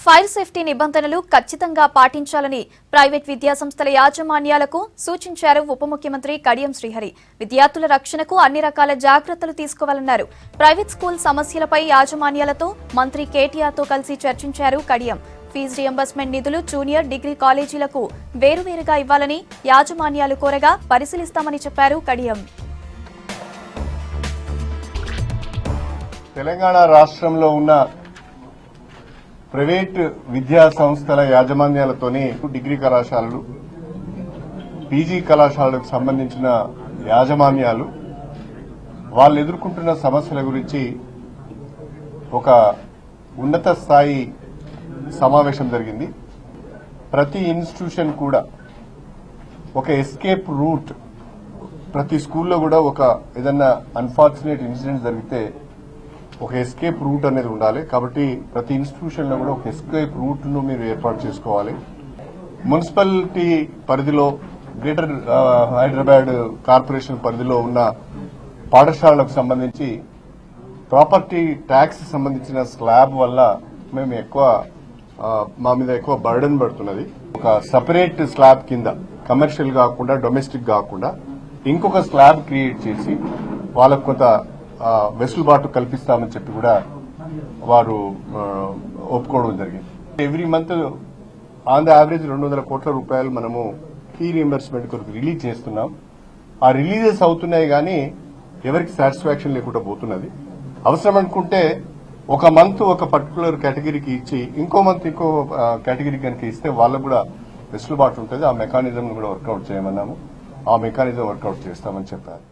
Fire safety నిబంధనలు ఖచ్చితంగా పాటించాలని ప్రైవేట్ విద్యాసంస్థల యాజమాన్యాలకు సూచించారు ఉప ముఖ్యమంత్రి కడియం శ్రీహరి. విద్యార్థుల రక్షణకు అన్ని రకాల జాగ్రత్తలు తీసుకోవాలన్నారు. ప్రైవేట్ స్కూల్ సమస్యలపై యాజమాన్యాలతో మంత్రి కేటీఆర్తో కలిసి చర్చించారు కడియం. ఫీజు రియంబర్స్మెంట్ నిధులు జూనియర్, డిగ్రీ కాలేజీలకు వేరువేరుగా ఇవ్వాలని యాజమాన్యాలు కోరగా పరిశీలిస్తామని చెప్పారు కడియం. తెలంగాణ రాష్ట్రంలో ఉన్న ప్రైవేట్ విద్యా సంస్థల యాజమాన్యాలతోని డిగ్రీ కళాశాలలు, పీజీ కళాశాలకు సంబంధించిన యాజమాన్యాలు వాళ్ళు ఎదుర్కొంటున్న సమస్యల గురించి ఒక ఉన్నత స్థాయి సమావేశం జరిగింది. ప్రతి ఇన్స్టిట్యూషన్ కూడా ఒక ఎస్కేప్ రూట్, ప్రతి స్కూల్లో కూడా ఒక ఏదన్నా అన్ఫార్చునేట్ ఇన్సిడెంట్ జరిగితే ఒక ఎస్కేప్ రూట్ అనేది ఉండాలి. కాబట్టి ప్రతి ఇన్స్టిట్యూషన్ లో కూడా ఒక ఎస్కేప్ రూట్ ను మీరు ఏర్పాటు చేసుకోవాలి. మున్సిపాలిటీ పరిధిలో, గ్రేటర్ హైదరాబాద్ కార్పొరేషన్ పరిధిలో ఉన్న పాఠశాలలకు సంబంధించి ప్రాపర్టీ ట్యాక్స్ సంబంధించిన స్లాబ్ వల్ల మా మీద ఎక్కువ బర్డెన్ పడుతున్నది. ఒక సెపరేట్ స్లాబ్ కింద కమర్షియల్ కాకుండా, డొమెస్టిక్ కాకుండా ఇంకొక స్లాబ్ క్రియేట్ చేసి వాళ్ళకు కొంత వెసులుబాటు కల్పిస్తామని చెప్పి కూడా వారు ఒప్పుకోవడం జరిగింది. Every month on the average 200 కోట్ల రూపాయలు మనము ఫీ రీఎంబర్స్మెంట్ కొరకు రిలీజ్ చేస్తున్నాం. ఆ రిలీజెస్ అవుతున్నాయి కానీ ఎవరికి సాటిస్ఫాక్షన్ లేకుండా పోతున్నది. అవసరం అనుకుంటే ఒక మంత్ ఒక పర్టికులర్ కేటగిరీకి ఇచ్చి ఇంకో మంత్ ఇంకో కేటగిరీ కనుక ఇస్తే వాళ్ళకు కూడా వెసులుబాటు ఉంటుంది. ఆ మెకానిజం కూడా వర్కౌట్ చేయమన్నాము. ఆ మెకానిజం వర్కౌట్ చేస్తామని చెప్పారు.